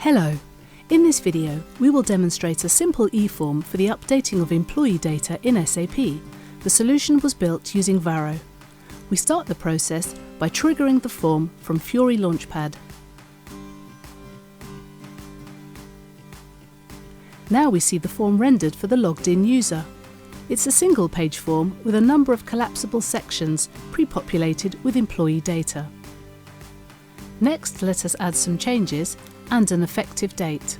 Hello! In this video, we will demonstrate a simple e-form for the updating of employee data in SAP. The solution was built using Varo. We start the process by triggering the form from Fiori LaunchPad. Now we see the form rendered for the logged-in user. It's a single-page form with a number of collapsible sections pre-populated with employee data. Next, let us add some changes and an effective date.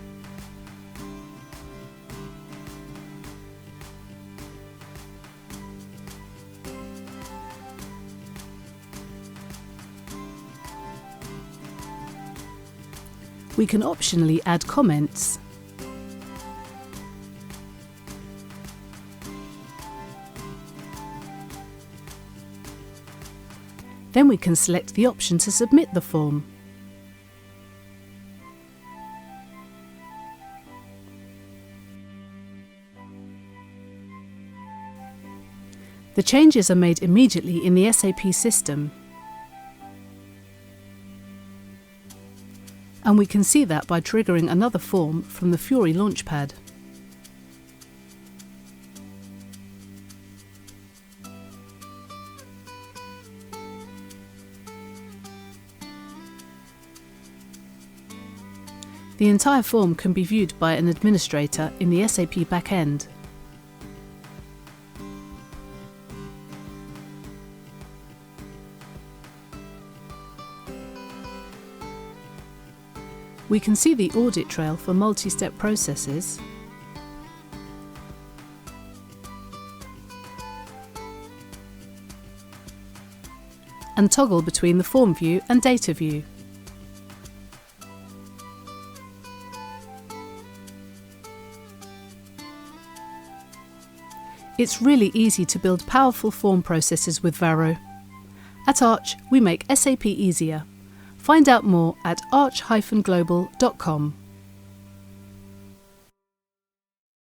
We can optionally add comments. Then we can select the option to submit the form. The changes are made immediately in the SAP system. And we can see that by triggering another form from the Fiori LaunchPad. The entire form can be viewed by an administrator in the SAP backend. We can see the audit trail for multi-step processes, and toggle between the form view and data view. It's really easy to build powerful form processes with Varo. At Arch, we make SAP easier. Find out more at arch-global.com.